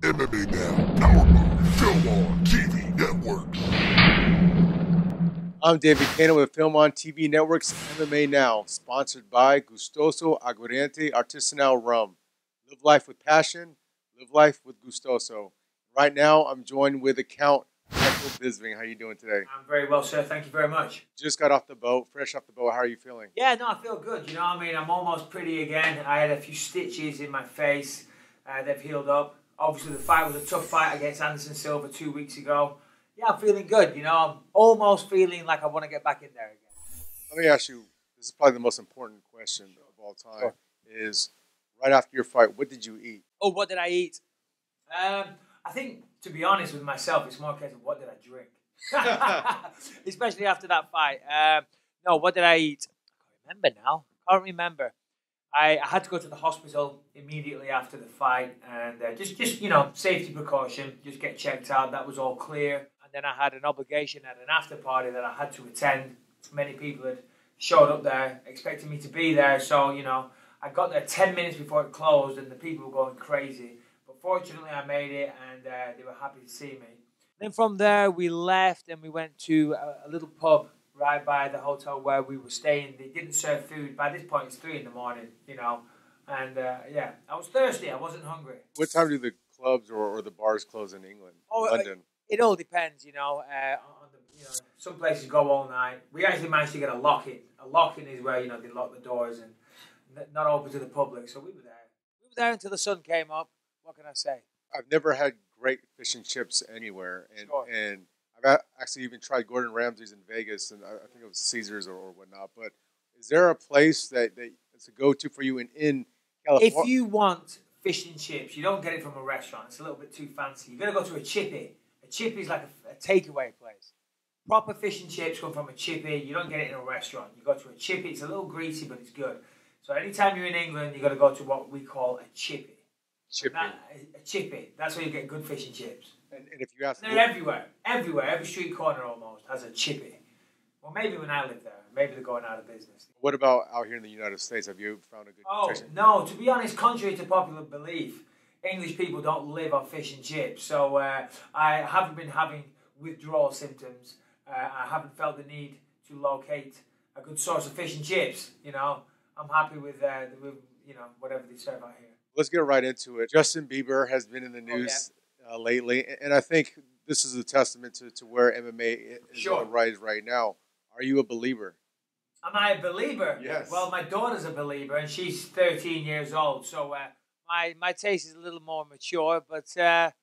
MMA Now, powered by Film On TV Networks. I'm David Kano with Film on TV Network's MMA Now, sponsored by Gustoso Aguardiente Artisanal Rum. Live life with passion, live life with Gustoso. Right now, I'm joined with the Count Michael Bisping. How are you doing today? I'm very well, sir. Thank you very much. Just got off the boat, fresh off the boat. How are you feeling? Yeah, no, I feel good. You know, I mean, I'm almost pretty again. I had a few stitches in my face. They've healed up. Obviously, the fight was a tough fight against Anderson Silva 2 weeks ago. Yeah, I'm feeling good. You know, I'm almost feeling like I want to get back in there again. Let me ask you, this is probably the most important question of all time, is right after your fight, what did you eat? Oh, what did I eat? I think, to be honest with myself, it's more a case of what did I drink? Especially after that fight. No, what did I eat? I can't remember now. Can't remember. I had to go to the hospital immediately after the fight, and just you know, safety precaution, just get checked out. That was all clear. And then I had an obligation at an after party that I had to attend. Many people had showed up there, expecting me to be there. So, you know, I got there 10 minutes before it closed, and the people were going crazy. But fortunately, I made it, and they were happy to see me. Then from there, we left, and we went to a little pub right by the hotel where we were staying. They didn't serve food. By this point, it's 3 in the morning, you know. And, yeah, I was thirsty. I wasn't hungry. What time do the clubs or the bars close in England, London? It all depends, you know. You know, some places go all night. We actually managed to get a lock-in. A lock-in is where, you know, they lock the doors and not open to the public. So we were there. We were there until the sun came up. What can I say? I've never had great fish and chips anywhere, and I've actually even tried Gordon Ramsay's in Vegas, and I think it was Caesars or whatnot. But is there a place that's a go-to for you in California? If you want fish and chips, you don't get it from a restaurant. It's a little bit too fancy. You're going to go to a chippy. A chippy is like a takeaway place. Proper fish and chips come from a chippy. You don't get it in a restaurant. You go to a chippy. It's a little greasy, but it's good. So anytime you're in England, you've got to go to what we call a chippy. Chippy. A chippy. That's where you get good fish and chips. And if you ask, they're everywhere. Everywhere. Every street corner almost has a chippy. Well, maybe when I lived there. Maybe they're going out of business. What about out here in the United States? Have you found a good nutrition? No. To be honest, contrary to popular belief, English people don't live on fish and chips. So I haven't been having withdrawal symptoms. I haven't felt the need to locate a good source of fish and chips. You know, I'm happy with you know, whatever they serve out here. Let's get right into it. Justin Bieber has been in the news lately, and I think this is a testament to where MMA is on the rise right now. Are you a believer? Am I a believer? Yes. Well, my daughter's a believer, and she's 13 years old. So my taste is a little more mature, but I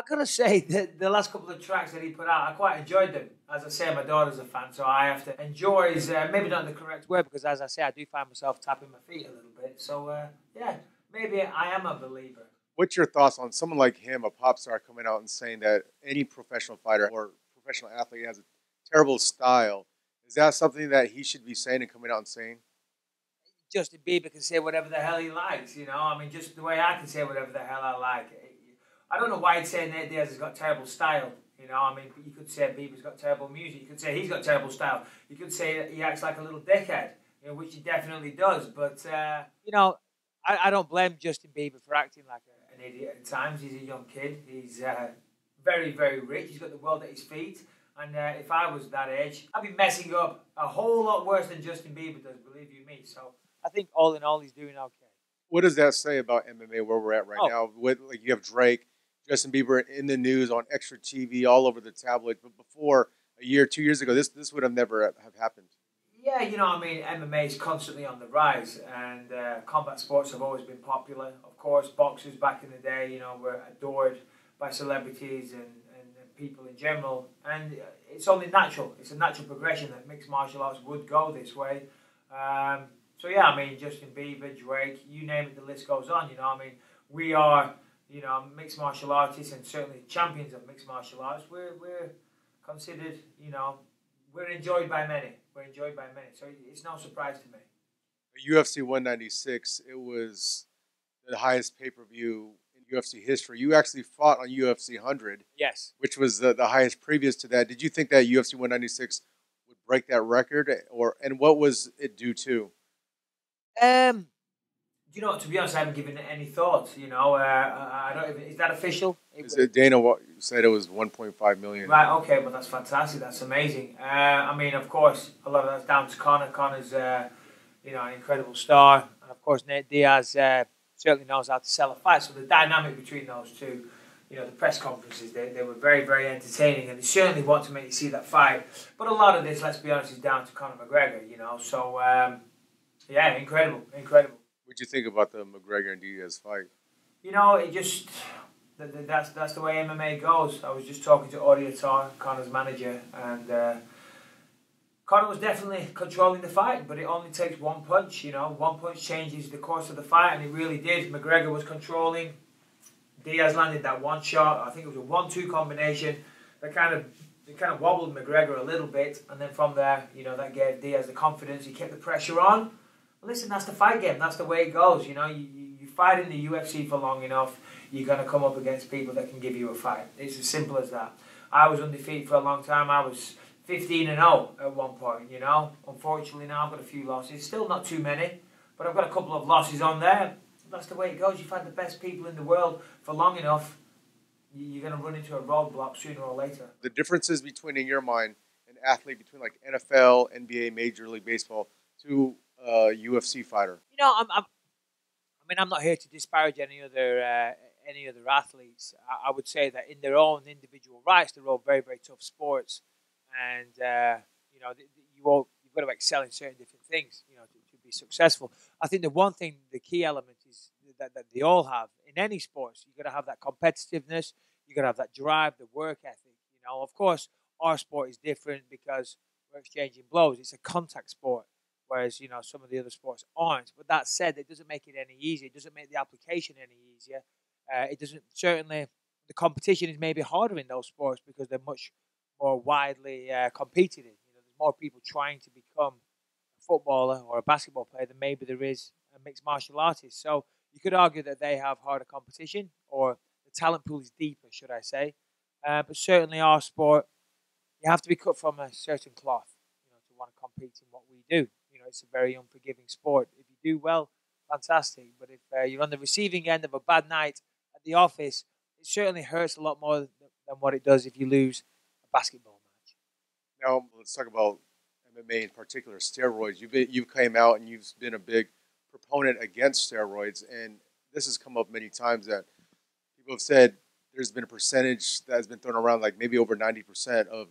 gotta say that the last couple of tracks that he put out, I quite enjoyed them. As I say, my daughter's a fan, so I have to enjoy. Is maybe not the correct word, because as I say, I do find myself tapping my feet a little bit. So yeah, maybe I am a believer. What's your thoughts on someone like him, a pop star, coming out and saying that any professional fighter or professional athlete has a terrible style? Is that something that he should be saying and coming out and saying? Justin Bieber can say whatever the hell he likes, you know. I mean, just the way I can say whatever the hell I like. I don't know why he'd say Nate Diaz has got terrible style. You know, I mean, you could say Bieber's got terrible music. You could say he's got terrible style. You could say that he acts like a little dickhead, you know, which he definitely does. But, you know, I don't blame Justin Bieber for acting like an idiot at times. He's a young kid. He's very, very rich. He's got the world at his feet. And if I was that age, I'd be messing up a whole lot worse than Justin Bieber does, believe you me. So I think all in all, he's doing okay. What does that say about MMA, where we're at right now? With, like, you have Drake, Justin Bieber in the news on extra TV, all over the tabloid. But before, a year, 2 years ago, this would have never have happened. Yeah, you know, I mean, MMA is constantly on the rise, and combat sports have always been popular. Of course, boxers back in the day, you know, were adored by celebrities and people in general. And it's only natural. It's a natural progression that mixed martial arts would go this way. So, yeah, I mean, Justin Bieber, Drake, you name it, the list goes on. You know, I mean, we are, you know, mixed martial artists and certainly champions of mixed martial arts. We're considered, you know, we're enjoyed by many. We're enjoyed by many. So it's no surprise to me. UFC 196, it was the highest pay-per-view in UFC history. You actually fought on UFC 100. Yes. Which was the highest previous to that. Did you think that UFC 196 would break that record? And what was it due to? you know, to be honest, I haven't given it any thought. You know, I don't even. Is that official? Is it Dana said it was 1.5 million? Right. Okay. Well, that's fantastic. That's amazing. I mean, of course, a lot of that's down to Conor. Conor's, you know, an incredible star, and of course, Nate Diaz certainly knows how to sell a fight. So the dynamic between those two, you know, the press conferences, they were very, very entertaining, and they certainly want to make you see that fight. But a lot of this, let's be honest, is down to Conor McGregor. You know, so yeah, incredible. What'd you think about the McGregor and Diaz fight? You know, it just that's the way MMA goes. I was just talking to Audiatar, Conor's manager, and Conor was definitely controlling the fight, but it only takes one punch. You know, one punch changes the course of the fight, and it really did. McGregor was controlling. Diaz landed that one shot. I think it was a 1-2 combination that kind of wobbled McGregor a little bit, and then from there, you know, that gave Diaz the confidence. He kept the pressure on. Listen, that's the fight game. That's the way it goes. You know, you fight in the UFC for long enough, you're going to come up against people that can give you a fight. It's as simple as that. I was undefeated for a long time. I was 15-0 at one point, you know. Unfortunately, now I've got a few losses. Still not too many, but I've got a couple of losses on there. That's the way it goes. You fight the best people in the world for long enough, you're going to run into a roadblock sooner or later. The differences between, in your mind, an athlete between like NFL, NBA, Major League Baseball to a UFC fighter? You know, I'm not here to disparage any other athletes. I would say that in their own individual rights, they're all very, very tough sports, and you know, you've got to excel in certain different things, you know, to be successful. I think the one thing, the key element is that they all have in any sports. You've got to have that competitiveness. You've got to have that drive, the work ethic. You know, of course, our sport is different because we're exchanging blows. It's a contact sport, whereas, you know, some of the other sports aren't. But that said, it doesn't make it any easier. It doesn't make the application any easier. It doesn't, certainly, the competition is maybe harder in those sports because they're much more widely competed in. You know, there's more people trying to become a footballer or a basketball player than maybe there is a mixed martial artist. So you could argue that they have harder competition, or the talent pool is deeper, should I say. But certainly our sport, you have to be cut from a certain cloth, you know, to want to compete in what we do. You know, it's a very unforgiving sport. If you do well, fantastic. But if you're on the receiving end of a bad night at the office, it certainly hurts a lot more than what it does if you lose a basketball match. Now let's talk about MMA in particular, steroids. You've came out and you've been a big proponent against steroids, and this has come up many times that people have said there's been a percentage that has been thrown around, like maybe over 90% of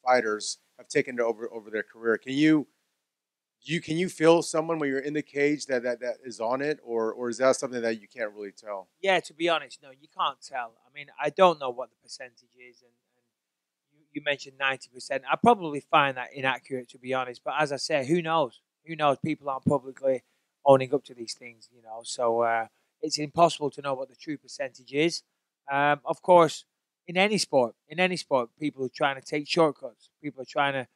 fighters have taken it over their career. Can you feel someone when you're in the cage that is on it, or is that something that you can't really tell? Yeah, to be honest, no, you can't tell. I mean, I don't know what the percentage is, and you mentioned 90%. I probably find that inaccurate, to be honest. But as I say, who knows? Who knows? People aren't publicly owning up to these things, you know. So it's impossible to know what the true percentage is. Of course, in any sport, people are trying to take shortcuts. People are trying to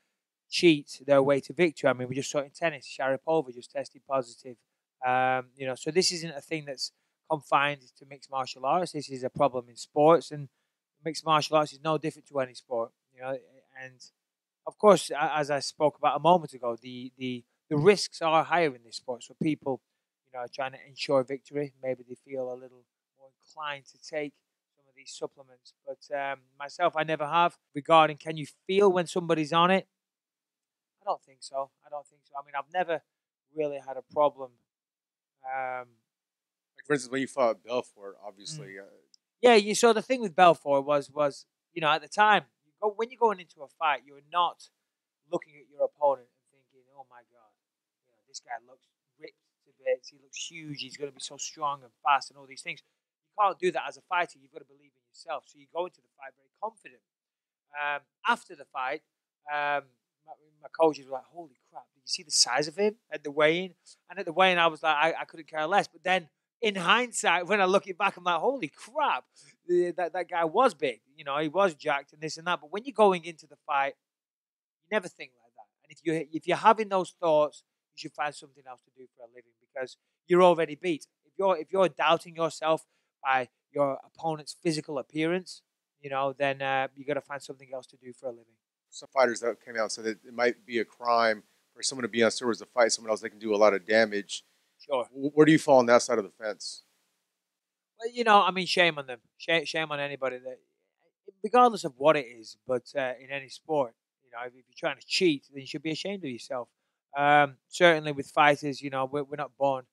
cheat their way to victory. I mean, we just saw it in tennis. Sharapova just tested positive. You know, so this isn't a thing that's confined to mixed martial arts. This is a problem in sports, and mixed martial arts is no different to any sport. You know, and of course, as I spoke about a moment ago, the risks are higher in this sport. So people, you know, are trying to ensure victory. Maybe they feel a little more inclined to take some of these supplements. But myself, I never have. Regarding, can you feel when somebody's on it? I don't think so. I mean, I've never really had a problem. Like, for instance, when you fought Belfort, obviously. Yeah, you saw the thing with Belfort was you know, at the time, when you're going into a fight, you're not looking at your opponent and thinking, oh my God, you know, this guy looks ripped to bits, he looks huge, he's going to be so strong and fast and all these things. You can't do that as a fighter. You've got to believe in yourself. So you go into the fight very confident. After the fight, my coaches were like, holy crap, did you see the size of him at the weigh-in? And at the weigh-in, I was like, I couldn't care less. But then, in hindsight, when I look it back, I'm like, holy crap, that guy was big. You know, he was jacked and this and that. But when you're going into the fight, you never think like that. And if you're having those thoughts, you should find something else to do for a living, because you're already beat. If you're doubting yourself by your opponent's physical appearance, you know, then you got to find something else to do for a living. Some fighters that came out said that it might be a crime for someone to be on steroids to fight someone else that can do a lot of damage. Sure. Where do you fall on that side of the fence? Well, I mean, shame on them. Shame on anybody that, regardless of what it is, but in any sport, if you're trying to cheat, then you should be ashamed of yourself. Certainly with fighters, we're not born.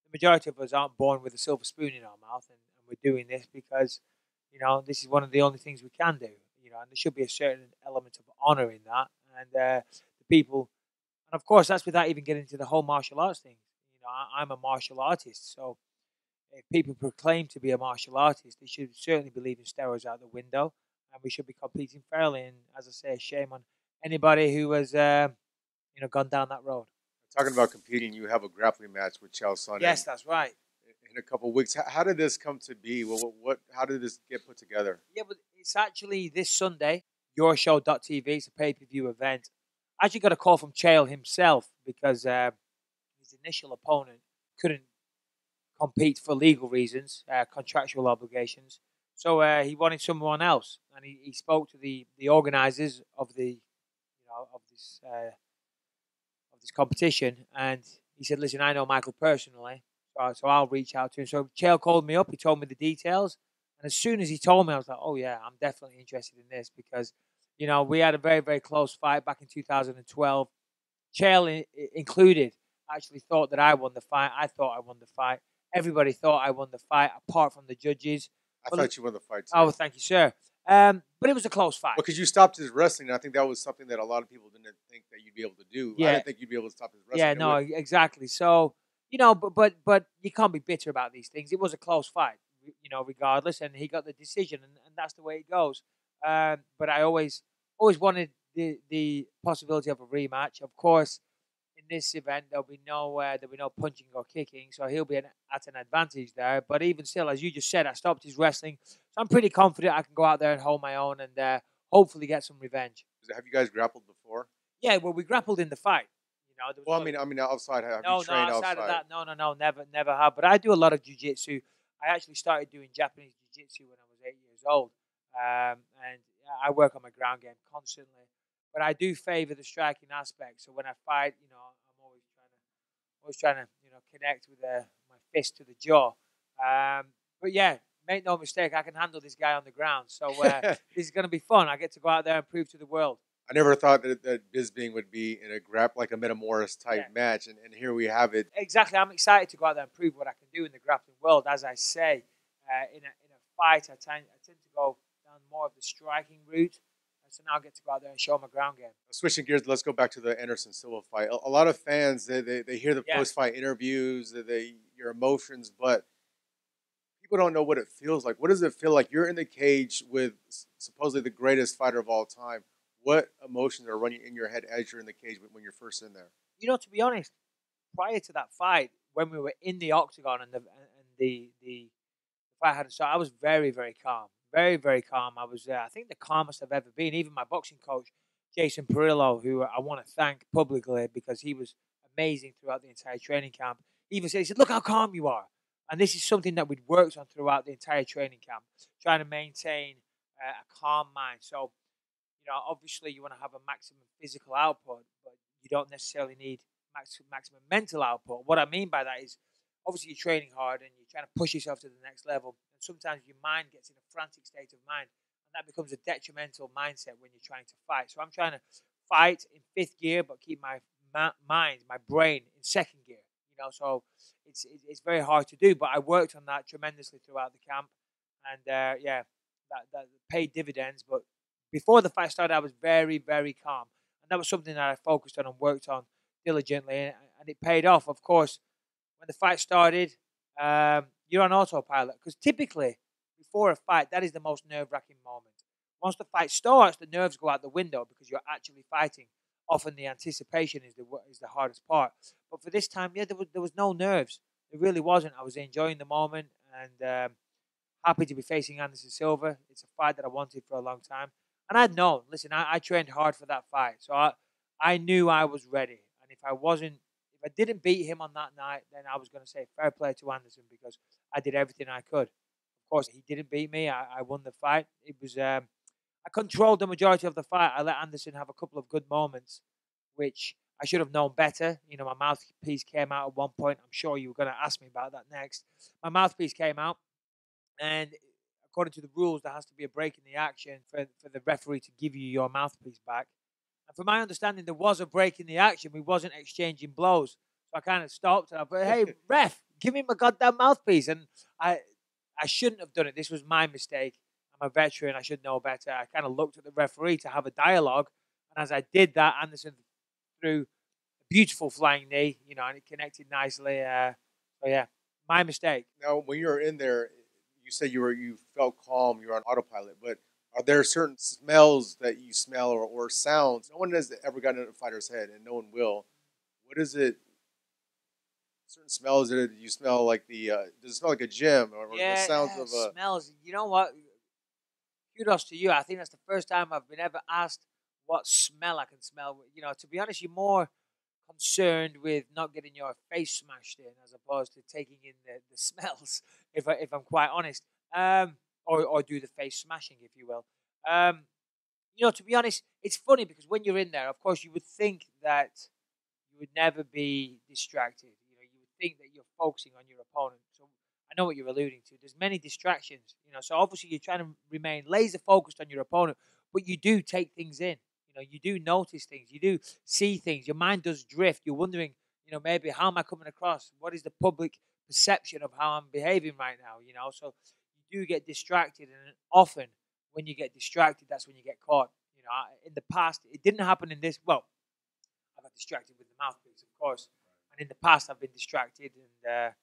The majority of us aren't born with a silver spoon in our mouth, and we're doing this because, this is one of the only things we can do. And there should be a certain element of honor in that, and the people, and of course, that's without even getting into the whole martial arts thing. I'm a martial artist, so if people proclaim to be a martial artist, they should certainly be leaving steroids out the window, and we should be competing fairly. And as I say, shame on anybody who has, gone down that road. Talking about competing, you have a grappling match with Chael Sonnen. Yes, that's right. In a couple of weeks, how did this come to be? How did this get put together? Yeah, but it's actually this Sunday. YourShow.tv. It's a pay-per-view event. I actually got a call from Chael himself because his initial opponent couldn't compete for legal reasons, contractual obligations. So he wanted someone else, and he spoke to the organizers of the of this competition, and he said, "Listen, I know Michael personally, so I'll reach out to him." So Chael called me up. He told me the details, and as soon as he told me, I was like, "Oh yeah, I'm definitely interested in this," because we had a very, very close fight back in 2012. Chael included actually thought that I won the fight. I thought I won the fight. Everybody thought I won the fight, apart from the judges. I thought you won the fight too. Oh, thank you, sir. But it was a close fight. Because you stopped his wrestling, and I think that was something that a lot of people didn't think that you'd be able to do. Yeah. I didn't think you'd be able to stop his wrestling. Yeah, no, exactly. So, but you can't be bitter about these things. It was a close fight, regardless, and he got the decision, and that's the way it goes. But I always wanted the possibility of a rematch. Of course, in this event there'll be no punching or kicking, so he'll be at an advantage there. But even still, as you just said, I stopped his wrestling, so I'm pretty confident I can go out there and hold my own and hopefully get some revenge. Have you guys grappled before? Yeah, well, we grappled in the fight. Well, I mean, outside. Have you trained outside outside? of that, no, never have. But I do a lot of jiu-jitsu. I actually started doing Japanese jiu-jitsu when I was 8 years old, and I work on my ground game constantly. But I do favor the striking aspect. So when I fight, I'm always trying to connect with my fist to the jaw. But yeah, make no mistake, I can handle this guy on the ground. So this is going to be fun. I get to go out there and prove to the world. I never thought that Bisping would be in like a Metamoris type match, and here we have it. Exactly. I'm excited to go out there and prove what I can do in the grappling world. As I say, in a fight, I tend to go down more of the striking route. So now I get to go out there and show my ground game. Switching gears, let's go back to the Anderson Silva fight. A lot of fans, they hear the post-fight interviews, your emotions, but people don't know what it feels like. What does it feel like? You're in the cage with supposedly the greatest fighter of all time. What emotions are running in your head as you're in the cage when you're first in there? To be honest, prior to that fight, when we were in the octagon and the fight had started, I was very, very calm. Very, very calm. I was, I think, the calmest I've ever been. Even my boxing coach, Jason Perillo, who I want to thank publicly because he was amazing throughout the entire training camp. He even said, "Look how calm you are." And this is something that we'd worked on throughout the entire training camp, trying to maintain a calm mind. So, obviously you want to have a maximum physical output, but you don't necessarily need maximum mental output. What I mean by that is, obviously you're training hard and you're trying to push yourself to the next level. And sometimes your mind gets in a frantic state of mind, and that becomes a detrimental mindset when you're trying to fight. So I'm trying to fight in fifth gear, but keep my mind, my brain in second gear. So it's very hard to do. But I worked on that tremendously throughout the camp, and that paid dividends. But before the fight started, I was very, very calm. And that was something that I focused on and worked on diligently. And it paid off. Of course, when the fight started, you're on autopilot. Because typically, before a fight, that is the most nerve-wracking moment. Once the fight starts, the nerves go out the window because you're actually fighting. Often the anticipation is the hardest part. But for this time, there was no nerves. It really wasn't. I was enjoying the moment and happy to be facing Anderson Silva. It's a fight that I wanted for a long time. And I'd known, listen, I trained hard for that fight. So I knew I was ready. And if I didn't beat him on that night, then I was going to say fair play to Anderson because I did everything I could. Of course, he didn't beat me. I won the fight. It was I controlled the majority of the fight. I let Anderson have a couple of good moments, which I should have known better. You know, my mouthpiece came out at one point. I'm sure you were going to ask me about that next. My mouthpiece came out, and according to the rules, there has to be a break in the action for the referee to give you your mouthpiece back. And from my understanding, there was a break in the action. We wasn't exchanging blows. So I kind of stopped and I thought, hey, ref, give me my goddamn mouthpiece. And I shouldn't have done it. This was my mistake. I'm a veteran. I should know better. I kind of looked at the referee to have a dialogue. And as I did that, Anderson threw a beautiful flying knee, you know, and it connected nicely. So, yeah, my mistake. Now, when you were in there, you said you felt calm, you were on autopilot, but are there certain smells that you smell or sounds? No one has ever gotten in a fighter's head, and no one will. What is it? Certain smells that you smell like the does it smell like a gym or the sounds of a smells? You know what? Kudos to you. I think that's the first time I've been ever asked what smell I can smell. You know, to be honest, you're more concerned with not getting your face smashed in as opposed to taking in the smells, if I'm quite honest. Or do the face smashing, if you will. You know, to be honest, it's funny because when you're in there, of course, you would think that you would never be distracted. You know, you would think that you're focusing on your opponent. So I know what you're alluding to. There's many distractions, you know, so obviously you're trying to remain laser focused on your opponent, but you do take things in. You know, you do notice things. You do see things. Your mind does drift. You're wondering, you know, maybe how am I coming across? What is the public perception of how I'm behaving right now? You know, so you do get distracted, and often when you get distracted, that's when you get caught. You know, in the past, it didn't happen in this. Well, I got distracted with the mouthpiece, of course, and in the past, I've been distracted, and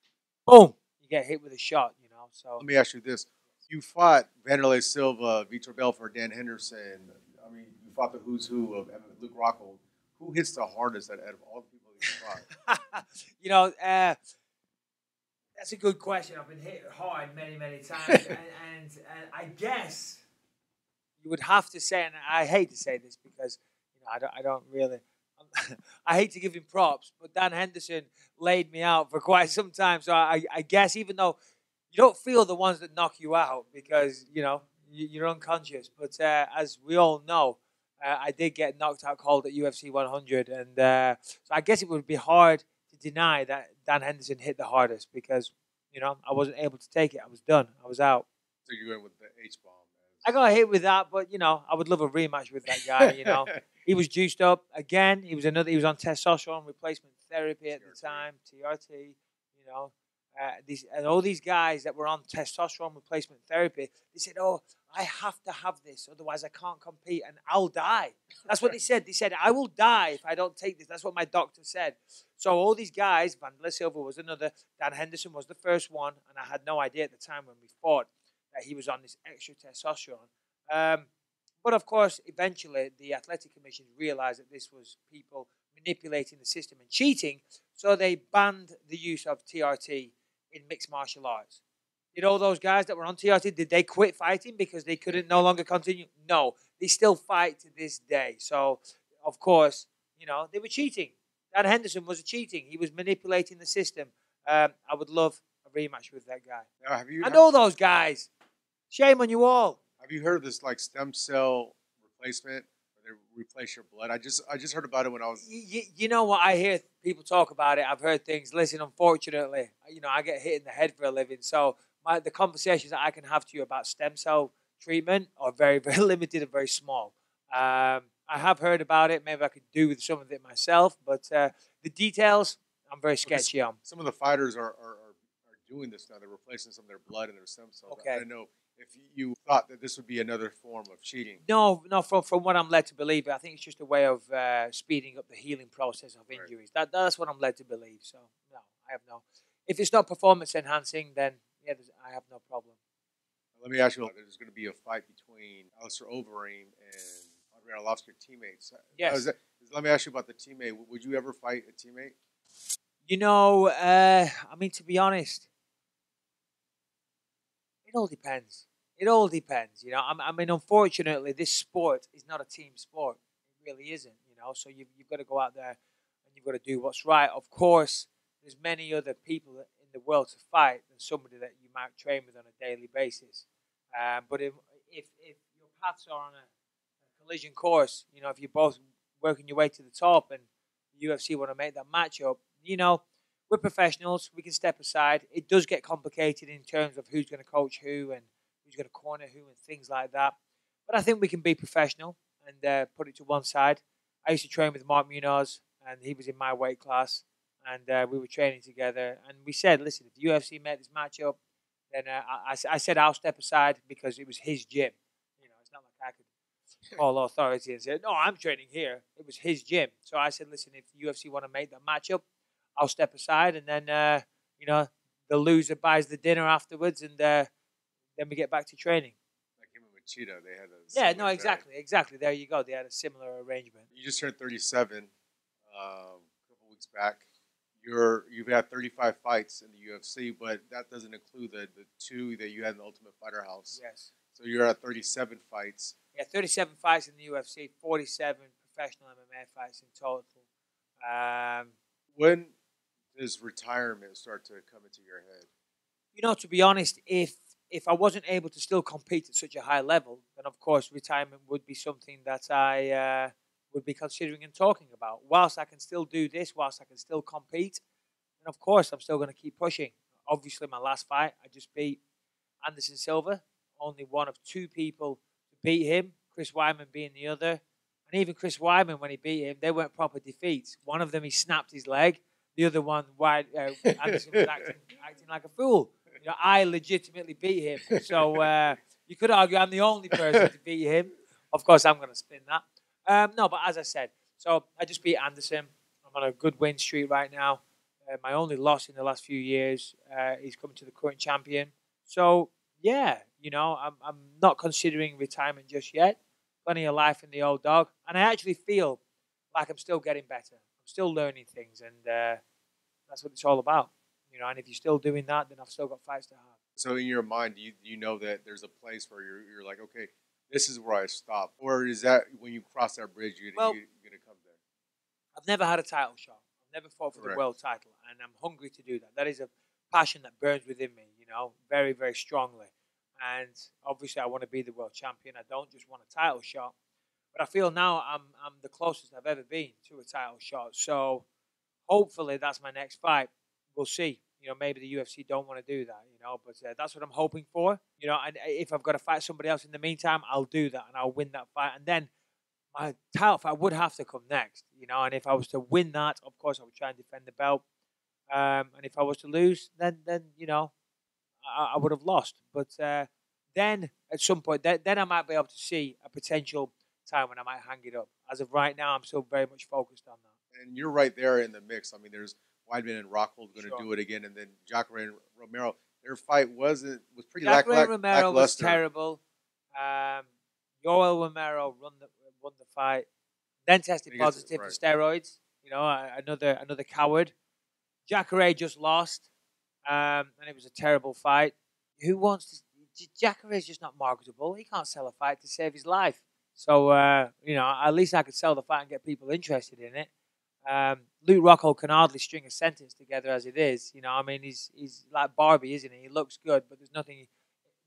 boom, you get hit with a shot. You know, so let me ask you this: you fought Vanderlei Silva, Vitor Belfort, Dan Henderson. I mean, you fought the who's who of Luke Rockhold. Who hits the hardest out of all the people you fought? You know, that's a good question. I've been hit hard many, many times, and I guess you would have to say, and I hate to say this because you know I don't really. I hate to give him props, but Dan Henderson laid me out for quite some time. So I guess even though you don't feel the ones that knock you out because you know you're unconscious, but as we all know, I did get knocked out cold at UFC 100, and so I guess it would be hard to deny that Dan Henderson hit the hardest because you know I wasn't able to take it. I was done. I was out. So you're going with the H-bomb. I got hit with that, but you know I would love a rematch with that guy. You know. He was juiced up again. He was on testosterone replacement therapy at the time, TRT. You know, all these guys that were on testosterone replacement therapy, they said, "Oh, I have to have this, otherwise I can't compete and I'll die." That's what they said. They said, "I will die if I don't take this." That's what my doctor said. So all these guys, Vanderlei Silva was another, Dan Henderson was the first one, and I had no idea at the time when we fought that he was on this extra testosterone. But of course, eventually, the Athletic Commission realized that this was people manipulating the system and cheating, so they banned the use of TRT in mixed martial arts. Did all those guys that were on TRT, did they quit fighting because they couldn't no longer continue? No, they still fight to this day. So, of course, you know, they were cheating. Dan Henderson was cheating. He was manipulating the system. I would love a rematch with that guy. Now, and all those guys. Shame on you all. Have you heard of this like stem cell replacement where they replace your blood? I just heard about it when I was. You know what? I hear people talk about it. I've heard things. Listen, unfortunately, you know, I get hit in the head for a living. So the conversations that I can have to you about stem cell treatment are very, very limited and very small. I have heard about it. Maybe I could do with some of it myself, but the details I'm very sketchy on. Some of the fighters are doing this now. They're replacing some of their blood and their stem cells. Okay. I don't know if you thought that this would be another form of cheating. No. From what I'm led to believe, I think it's just a way of speeding up the healing process of injuries. Right. That's what I'm led to believe. So no, I have no. If it's not performance enhancing, then yeah, I have no problem. Let me ask you: there's going to be a fight between Alistair Overeem and Andrei Arlovski, teammates. Yes. Let me ask you about the teammate. Would you ever fight a teammate? You know, I mean, to be honest, it all depends. It all depends, you know. I mean, unfortunately, this sport is not a team sport. It really isn't, you know. So you've got to go out there and you've got to do what's right. Of course, there's many other people in the world to fight than somebody that you might train with on a daily basis. But if your paths are on a collision course, you know, if you're both working your way to the top and the UFC want to make that matchup, you know, we're professionals. We can step aside. It does get complicated in terms of who's going to coach who and who's going to corner who and things like that. But I think we can be professional and put it to one side. I used to train with Mark Munoz, and he was in my weight class, and we were training together. And we said, listen, if the UFC made this matchup, then I said I'll step aside because it was his gym. You know, it's not like I could call authority and say, no, I'm training here. It was his gym. So I said, listen, if the UFC want to make that matchup, I'll step aside, and then, you know, the loser buys the dinner afterwards, and then we get back to training. Like him and Machida, they had a Yeah, no, similar exactly. There you go. They had a similar arrangement. You just turned 37 a couple weeks back. You've had 35 fights in the UFC, but that doesn't include the 2 that you had in the Ultimate Fighter House. Yes. So you're at 37 fights. Yeah, 37 fights in the UFC, 47 professional MMA fights in total. When does retirement start to come into your head? You know, to be honest, if I wasn't able to still compete at such a high level, then of course retirement would be something that I would be considering and talking about. Whilst I can still do this, whilst I can still compete, then of course I'm still going to keep pushing. Obviously, my last fight, I just beat Anderson Silva, only one of 2 people to beat him, Chris Weidman being the other. And even Chris Weidman, when he beat him, they weren't proper defeats. One of them, he snapped his leg. The other one, Anderson was acting like a fool. You know, I legitimately beat him. So you could argue I'm the only person to beat him. Of course, I'm going to spin that. No, but as I said, so I just beat Anderson. I'm on a good win streak right now. My only loss in the last few years is coming to the current champion. So, yeah, you know, I'm not considering retirement just yet. Plenty of life in the old dog. And I actually feel like I'm still getting better. I'm still learning things, and that's what it's all about. You know, and if you're still doing that, then I've still got fights to have. So in your mind, do you know that there's a place where you're like, okay, this is where I stop? Or is that when you cross that bridge, you're going to come there? I've never had a title shot. I've never fought for the world title, and I'm hungry to do that. That is a passion that burns within me, you know, very, very strongly. And obviously I want to be the world champion. I don't just want a title shot. But I feel now I'm the closest I've ever been to a title shot. So hopefully that's my next fight. We'll see. You know, maybe the UFC don't want to do that, you know, but that's what I'm hoping for. You know, and if I've got to fight somebody else in the meantime, I'll do that and I'll win that fight. And then my title fight would have to come next, you know, and if I was to win that, of course, I would try and defend the belt. And if I was to lose, then you know, I would have lost. But then at some point, then I might be able to see a potential time when I might hang it up. As of right now, I'm still very much focused on that. And you're right there in the mix. I mean, there's Weidman and Rockhold going to do it again, and then Jacare and Romero. Their fight was pretty lackluster. Jacare and Romero was terrible. Yoel Romero won the fight, then tested positive for steroids. You know, another coward. Jacare just lost, and it was a terrible fight. Who wants to? Jacare is just not marketable. He can't sell a fight to save his life. So you know, at least I could sell the fight and get people interested in it. Luke Rockhold can hardly string a sentence together as it is. You know, I mean, he's like Barbie, isn't he? He looks good, but there's nothing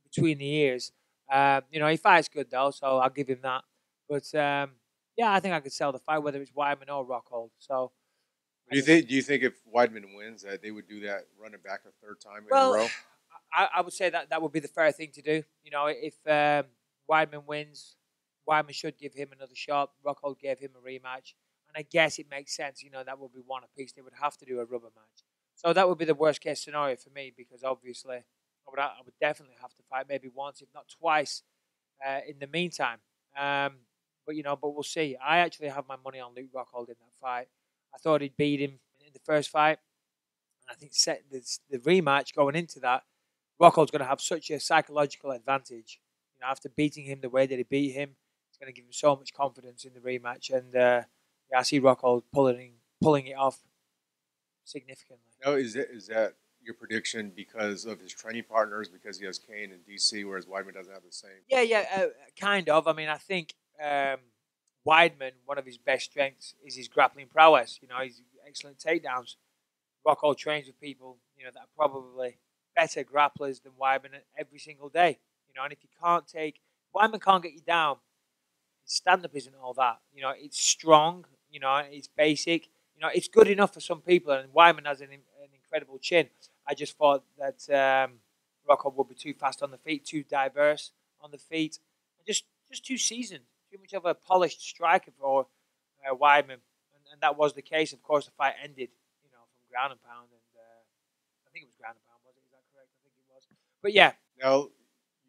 between the ears. You know, he fights good though, so I'll give him that. But yeah, I think I could sell the fight, whether it's Weidman or Rockhold. So, do you think if Weidman wins, that they would do that, run it back a third time in a row? I would say that would be the fair thing to do. You know, if Weidman wins, Weidman should give him another shot. Rockhold gave him a rematch. And I guess it makes sense, you know, that would be one apiece. They would have to do a rubber match. So that would be the worst case scenario for me because obviously I would definitely have to fight maybe once, if not twice, in the meantime. But, you know, but we'll see. I actually have my money on Luke Rockhold in that fight. I thought he'd beat him in the first fight. And I think the rematch going into that, Rockhold's going to have such a psychological advantage. You know, after beating him the way that he beat him, it's going to give him so much confidence in the rematch. And, yeah, I see Rockhold pulling it off significantly. Now, is that your prediction because of his training partners, because he has Kane and DC, whereas Weidman doesn't have the same? Yeah, kind of. I mean, I think Weidman, one of his best strengths is his grappling prowess. You know, he's excellent takedowns. Rockhold trains with people, you know, that are probably better grapplers than Weidman every single day. You know, and if you Weidman can't get you down, stand-up isn't all that. You know, it's strong. You know, it's basic. You You know, it's good enough for some people, and Wyman has an incredible chin. I just thought that Rocco would be too fast on the feet, too diverse on the feet, and just too seasoned, too much of a polished striker for Wyman, and that was the case. Of course, the fight ended, you know, from ground and pound, and I think it was ground and pound. Was it? Is that correct? I think it was. But yeah. Now,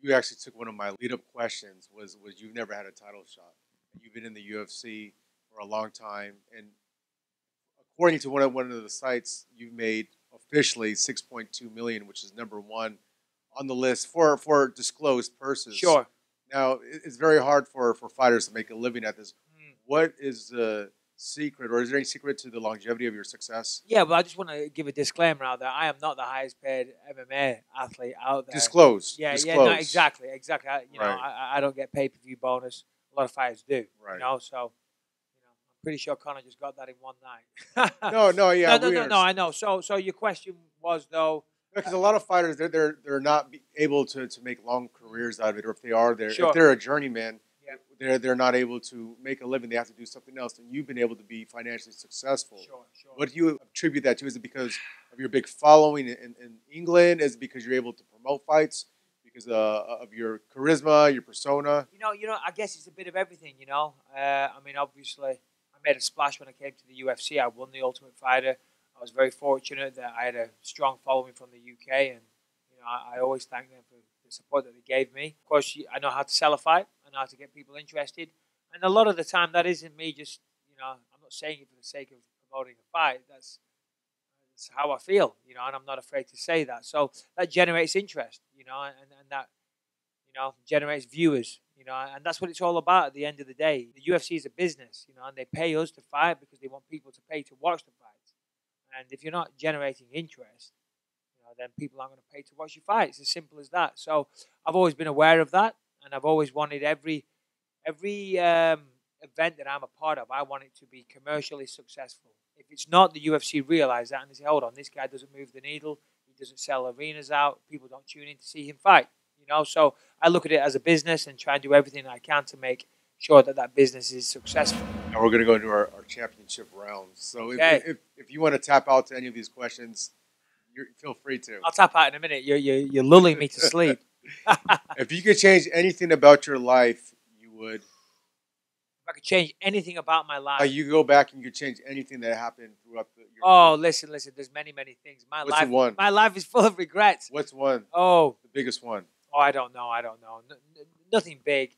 you actually took one of my lead-up questions. Was you've never had a title shot? You've been in the UFC for a long time, and according to one of the sites, you've made officially $6.2 million, which is #1 on the list for disclosed purses. Sure. Now, it's very hard for fighters to make a living at this. What is the secret, or is there any secret to the longevity of your success? Yeah, but I just want to give a disclaimer out there. I am not the highest paid MMA athlete out there. Disclose. Yeah, Disclose. yeah, no, exactly. Right. I don't get pay-per-view bonus. A lot of fighters do. Right. You know, so I'm pretty sure Conor just got that in one night. No, yeah. No, I know. So your question was though. Because a lot of fighters, they're not able to make long careers out of it, or if they are, Sure. if they're a journeyman, Yeah. they're not able to make a living. They have to do something else, and you've been able to be financially successful. Sure. What do you attribute that to? Is it because of your big following in England? Is it because you're able to promote fights? Because of your charisma, your persona? You know, I guess it's a bit of everything. You know, I mean, obviously, I made a splash when I came to the UFC. I won the Ultimate Fighter. I was very fortunate that I had a strong following from the UK, and you know, I always thank them for the support that they gave me. Of course, I know how to sell a fight. I know how to get people interested, and a lot of the time, that isn't me just, you know, I'm not saying it for the sake of promoting a fight. That's how I feel, you know, and I'm not afraid to say that. So that generates interest, you know, and that, you know, generates viewers, you know, and that's what it's all about at the end of the day. The UFC is a business, you know, and they pay us to fight because they want people to pay to watch the fights. And if you're not generating interest, you know, then people aren't going to pay to watch your fight. It's as simple as that. So I've always been aware of that, and I've always wanted every event that I'm a part of, I want it to be commercially successful. If it's not, the UFC realize that and they say, hold on, this guy doesn't move the needle. He doesn't sell arenas out. People don't tune in to see him fight. You know, so I look at it as a business and try and do everything I can to make sure that business is successful. And we're going to go into our championship rounds. So if you want to tap out to any of these questions, feel free to. I'll tap out in a minute. You're lulling me to sleep. If you could change anything about your life, you would. If I could change anything about my life. You go back and you could change anything that happened throughout your career. Listen. There's many things. What's one? My life is full of regrets. What's one? Oh. The biggest one. Oh, I don't know. Nothing big.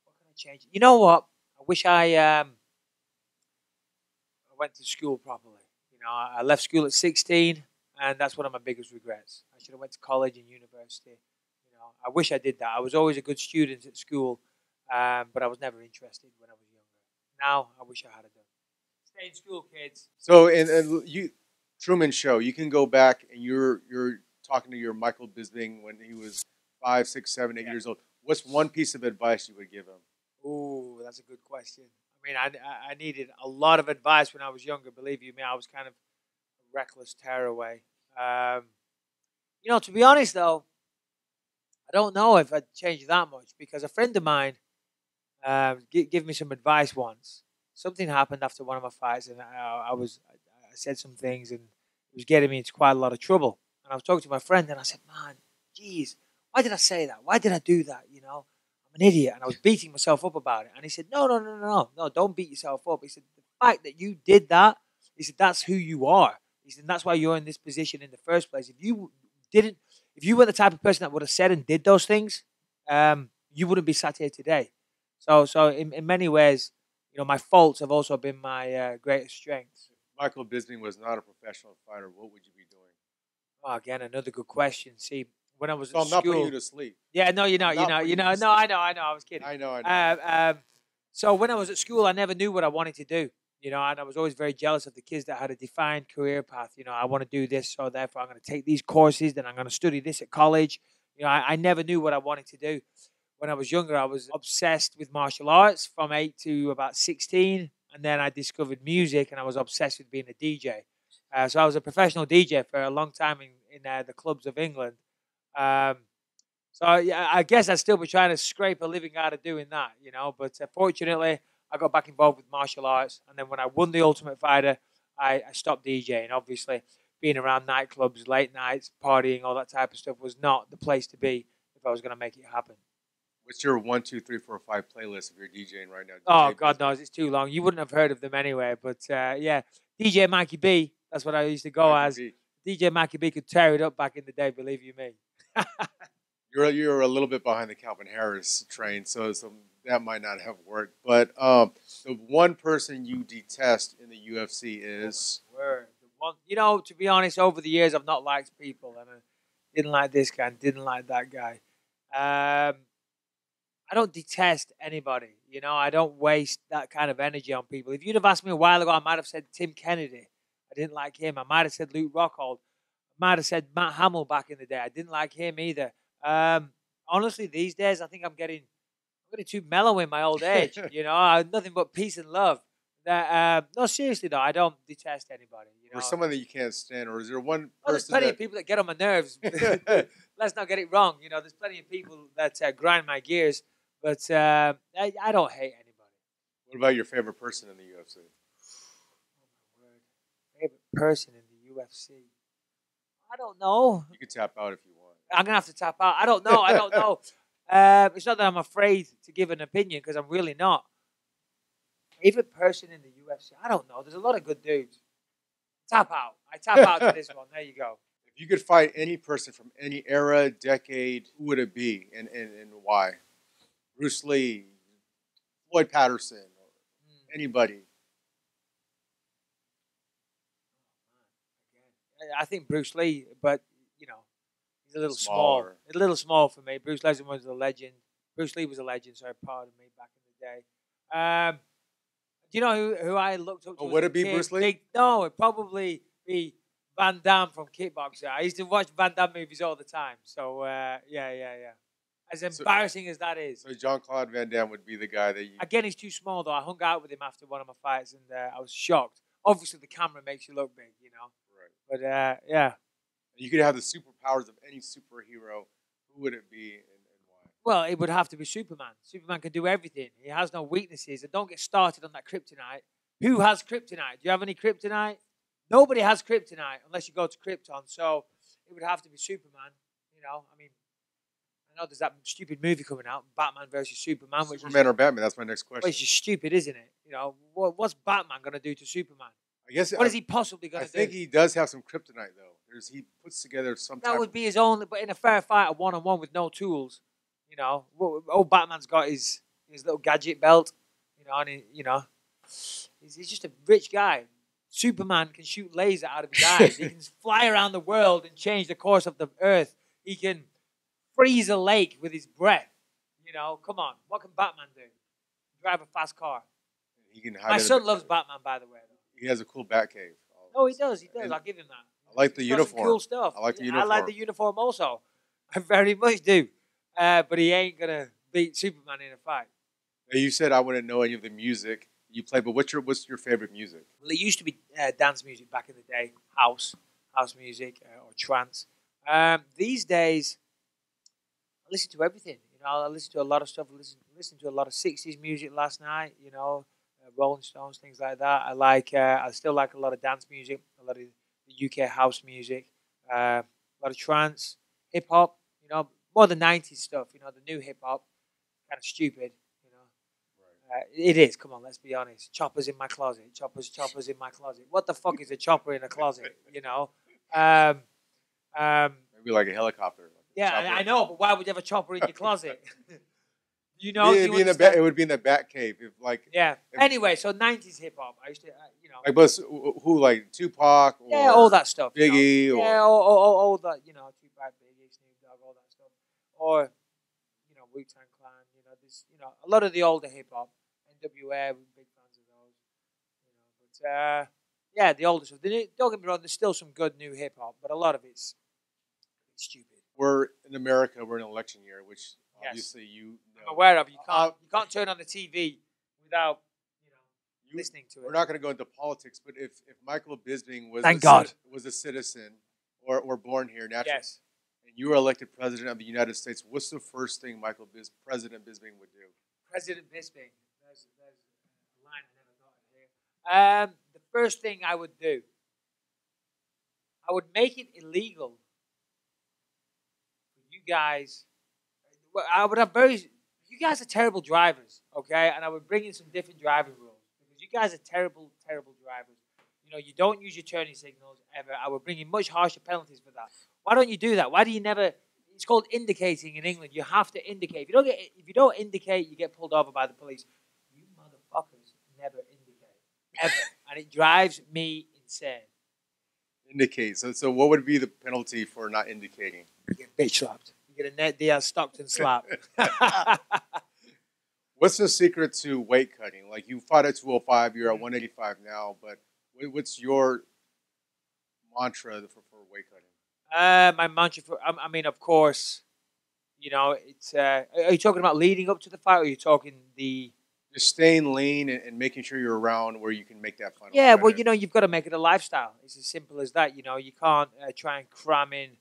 What can I change? You know what? I wish I went to school properly. You know, I left school at 16, and that's one of my biggest regrets. I should have went to college and university. You know, I wish I did that. I was always a good student at school, but I was never interested when I was younger. Now, I wish I had it done. Stay in school, kids. So, and you, Truman Show, you can go back and you're talking to your Michael Bisping when he was 5, 6, 7, 8 years old. What's one piece of advice you would give him? Ooh, that's a good question. I mean, I needed a lot of advice when I was younger. Believe you me, I was kind of a reckless tearaway. You know, to be honest though, I don't know if I'd change that much because a friend of mine gave me some advice once. Something happened after one of my fights, and I said some things, and it was getting me into quite a lot of trouble. And I was talking to my friend, and I said, "Man, geez, why did I say that? Why did I do that? You know, I'm an idiot." And I was beating myself up about it. And he said, "No, don't beat yourself up." He said, "The fact that you did that," he said, "that's who you are." He said, "That's why you're in this position in the first place. If you were the type of person that would have said and did those things, you wouldn't be sat here today." So in many ways, you know, my faults have also been my greatest strengths. If Michael Bisping was not a professional fighter, what would you be doing? Oh, again, another good question. See, when I was at I'm not school, putting you to sleep. Yeah, no, you know. No, I know. I was kidding. I know. So when I was at school, I never knew what I wanted to do. You know, and I was always very jealous of the kids that had a defined career path. You know, I want to do this, so therefore I'm going to take these courses, then I'm going to study this at college. You know, I never knew what I wanted to do. When I was younger, I was obsessed with martial arts from 8 to about 16. And then I discovered music, and I was obsessed with being a DJ. So I was a professional DJ for a long time in the clubs of England. So yeah, I guess I'd still be trying to scrape a living out of doing that, you know. But fortunately, I got back involved with martial arts. And then when I won the Ultimate Fighter, I stopped DJing. Obviously, being around nightclubs, late nights, partying, all that type of stuff was not the place to be if I was going to make it happen. What's your 1, 2, 3, 4, 5 playlist if you're DJing right now? Oh, DJ God Bisping. knows, it's too long. You wouldn't have heard of them anyway. But yeah, DJ Mikey B, that's what I used to go Mikey as. B. DJ Mikey B could tear it up back in the day, believe you me. You're a little bit behind the Calvin Harris train, so that might not have worked. But the one person you detest in the UFC is Word. The one, to be honest, over the years I've not liked people, and I didn't like this guy, and didn't like that guy. I don't detest anybody. I don't waste that kind of energy on people. If you'd have asked me a while ago, I might have said Tim Kennedy. I didn't like him. I might have said Luke Rockhold. I might have said Matt Hamill back in the day. I didn't like him either. Honestly, these days, I think I'm getting too mellow in my old age. Nothing but peace and love. No, seriously though, I don't detest anybody. or someone that you can't stand, or is there one There's person plenty that of people that get on my nerves. Let's not get it wrong. There's plenty of people that grind my gears, but I don't hate anybody. What about your favorite person in the UFC? Oh my word, favorite person in the UFC? I don't know. You can tap out if you want. I'm gonna have to tap out. I don't know. It's not that I'm afraid to give an opinion because I'm really not. Favorite person in the UFC? I don't know. There's a lot of good dudes. Tap out. I tap out to this one. There you go. If you could fight any person from any era, decade, who would it be, and why? Bruce Lee, Floyd Patterson, anybody. I think Bruce Lee, but he's a little Smaller. small. A little small for me. Bruce Lesnar was a legend. Bruce Lee was a legend, so pardon me, back in the day. Do you know who I looked up to? Would it be Bruce Lee? No, it'd probably be Van Damme from Kickboxer. I used to watch Van Damme movies all the time. So, yeah. As embarrassing as that is. So Jean-Claude Van Damme would be the guy that you... Again, he's too small, though. I hung out with him after one of my fights, and I was shocked. Obviously, the camera makes you look big, Right. But, yeah. You could have the superpowers of any superhero. Who would it be and why? Well, it would have to be Superman. Superman can do everything. He has no weaknesses. And don't get started on that kryptonite. Who has kryptonite? Do you have any kryptonite? Nobody has kryptonite unless you go to Krypton. So it would have to be Superman. I know there's that stupid movie coming out, Batman versus Superman. Superman or Batman? That's my next question. Well, it's just stupid, isn't it? What's Batman going to do to Superman? I guess. What is he possibly going to do? I think he does have some kryptonite, though. He puts together some. That would be his own, but in a fair fight, a one-on-one with no tools. Old Batman's got his little gadget belt. He's just a rich guy. Superman can shoot laser out of his eyes. He can fly around the world and change the course of the earth. He can freeze a lake with his breath. Come on. What can Batman do? Drive a fast car. He can hide. My son loves Batman, by the way. He has a cool Batcave. Oh, he does. I'll give him that. I like the uniform. Cool stuff. I like the uniform. I like the uniform also. I very much do. But he ain't going to beat Superman in a fight. Now, you said I wouldn't know any of the music you play, but what's your favorite music? Well, it used to be dance music back in the day, house music or trance. These days, I listen to everything. I listen to a lot of stuff. I listen to a lot of 60s music last night, Rolling Stones, things like that. I still like a lot of dance music, a lot of the UK house music, a lot of trance, hip-hop, more the 90s stuff, the new hip-hop, kind of stupid. It is. Come on, let's be honest. Choppers in my closet. Choppers in my closet. What the fuck is a chopper in a closet? Maybe like a helicopter. I know, but why would you have a chopper in your closet? It would be in the Batcave. Anyway, so 90s hip hop. I used to, who like Tupac? Or all that stuff. Biggie. All that. Tupac, Biggie, Snoop Dogg, all that stuff. Or Wu-Tang Clan. A lot of the older hip hop. NWA, we're big fans of those. The older stuff. Don't get me wrong, there's still some good new hip hop, but a lot of it's stupid. We're in America. We're in an election year, which obviously you know. I'm aware of. You can't turn on the TV without listening to it. We're not going to go into politics, but if Michael Bisping was a citizen or born here naturally, and you were elected president of the United States, what's the first thing President Bisping would do? President Bisping. There's a line I never thought of here. The first thing I would do, I would make it illegal for you guys. Well, I would have you guys are terrible drivers, okay? And I would bring in some different driving rules because you guys are terrible, terrible drivers. You know, you don't use your turning signals ever. I would bring in much harsher penalties for that. Why don't you do that? Why do you never? It's called indicating in England. You have to indicate. If you don't indicate, you get pulled over by the police. You motherfuckers never indicate ever, and it drives me insane. Indicate. So what would be the penalty for not indicating? You get bitch slapped. You get a Ned Diaz Stockton slap. What's the secret to weight cutting? Like you fought at 205, you're at 185 now, but what's your mantra for weight cutting? My mantra I mean, of course, you know, it's. Are you talking about leading up to the fight, or are you talking the? Just staying lean and making sure you're around where you can make that final. Yeah, fight. well, you know, you've got to make it a lifestyle. It's as simple as that. You know, you can't try and cram in.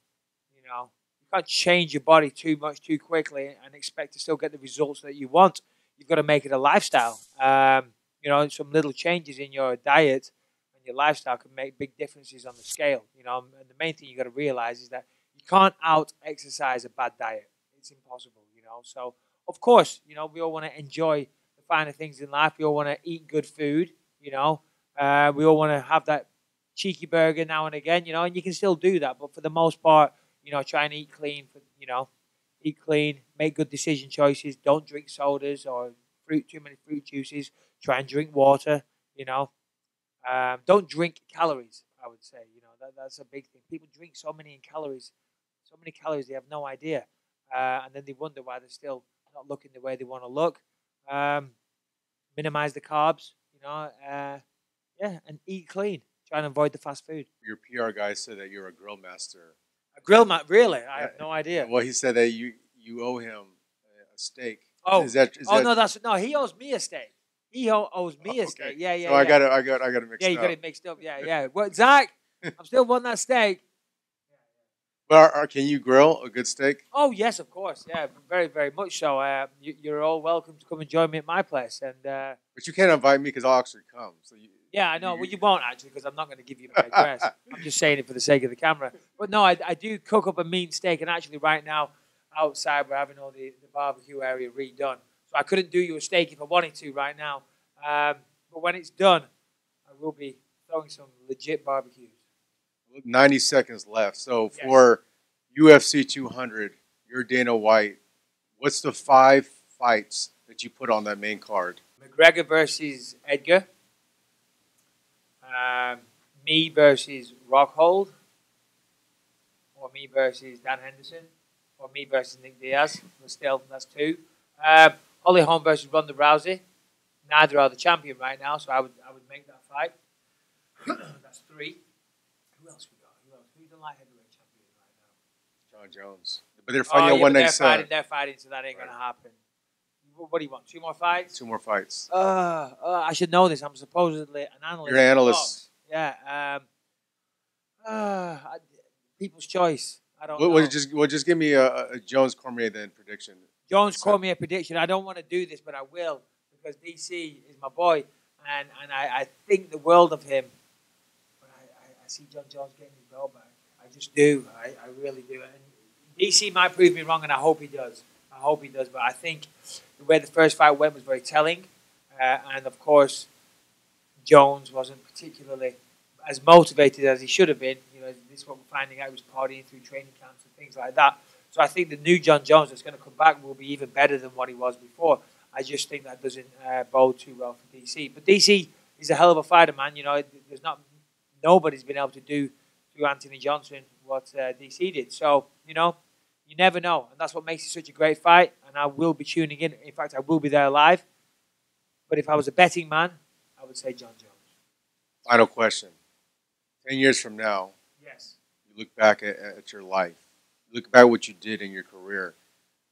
You know, you can't change your body too much too quickly and expect to still get the results that you want. You've got to make it a lifestyle. You know, some little changes in your diet and your lifestyle can make big differences on the scale. You know, and the main thing you got to realize is that you can't out-exercise a bad diet. It's impossible. You know, so of course, you know, we all want to enjoy the finer things in life. We all want to eat good food. You know, we all want to have that cheeky burger now and again. You know, and you can still do that, but for the most part, you know, try and eat clean. Eat clean, make good decision choices. Don't drink sodas or too many fruit juices. Try and drink water. You know, don't drink calories. I would say, you know, that's a big thing. People drink so many calories they have no idea, and then they wonder why they're still not looking the way they want to look. Minimize the carbs. You know, yeah, and eat clean. Try and avoid the fast food. Your PR guy said that you're a grill master. A grill mat, really? I have no idea. Well, he said that you owe him a steak. Oh, is that no, he owes me a steak. He owes me a steak. Yeah. So I got it mixed up. Yeah, you got it mixed up. Yeah. Well, Zach, I'm still wanting that steak. But can you grill a good steak? Oh yes, of course. Yeah, very, very much so. You're all welcome to come and join me at my place. And but you can't invite me because I'll actually come. So yeah, I know. Well, you won't actually because I'm not going to give you my address. I'm just saying it for the sake of the camera. But no, I do cook up a mean steak, and actually right now outside we're having all the barbecue area redone. So I couldn't do you a steak if I wanted to right now. But when it's done, I will be throwing some legit barbecues. 90 seconds left. So for UFC 200, you're Dana White. What's the 5 fights that you put on that main card? McGregor versus Edgar. Me versus Rockhold. Or me versus Dan Henderson. Or me versus Nick Diaz. But still, that's 2. Holly Holm versus Ronda Rousey. Neither are the champion right now, so I would make that fight. That's 3. Who else we got? Who's the light heavyweight champion right now? John Jones. But they're fighting at 197. They're fighting, so that ain't going to happen. What do you want? 2 more fights? 2 more fights. I should know this. I'm supposedly an analyst. You're an analyst. Yeah. People's choice. I don't know. Just give me a Jones Cormier then prediction. Jones Cormier prediction. I don't want to do this, but I will because DC is my boy, and I think the world of him. But I see John Jones getting his belt back. I just do. I really do. And DC might prove me wrong, and I hope he does. But I think the way the first fight went was very telling. And, of course, Jones wasn't particularly as motivated as he should have been. You know, this is what we're finding out. He was partying through training camps and things like that. So I think the new John Jones that's going to come back will be even better than what he was before. I just think that doesn't bode too well for DC. But DC is a hell of a fighter, man. You know, nobody's been able to do to Anthony Johnson what DC did. So, you know, you never know. And that's what makes it such a great fight. And I will be tuning in. In fact, I will be there live. But if I was a betting man, I would say John Jones. Final question. 10 years from now, yes, you look back at your life. You look back at what you did in your career.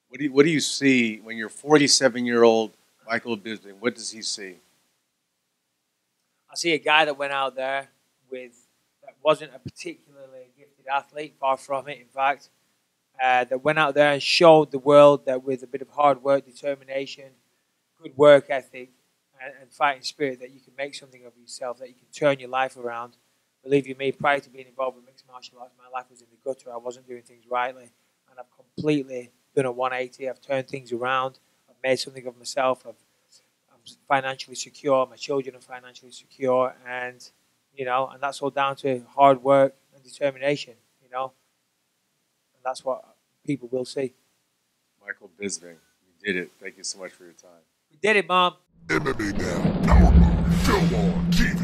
What do you see when you're 47-year-old Michael Bisping? What does he see? I see a guy that went out there that wasn't a particularly gifted athlete, far from it, in fact, that went out there and showed the world that with a bit of hard work, determination, good work ethic, and fighting spirit that you can make something of yourself, that you can turn your life around. Believe you me, prior to being involved with mixed martial arts, my life was in the gutter. I wasn't doing things rightly, and I've completely done a 180. I've turned things around. I've made something of myself. I'm financially secure. My children are financially secure, and and that's all down to hard work and determination. And that's what people will see. Michael Bisping, you did it. Thank you so much for your time. We did it, Mom. MMA Now, powered by Silva TV.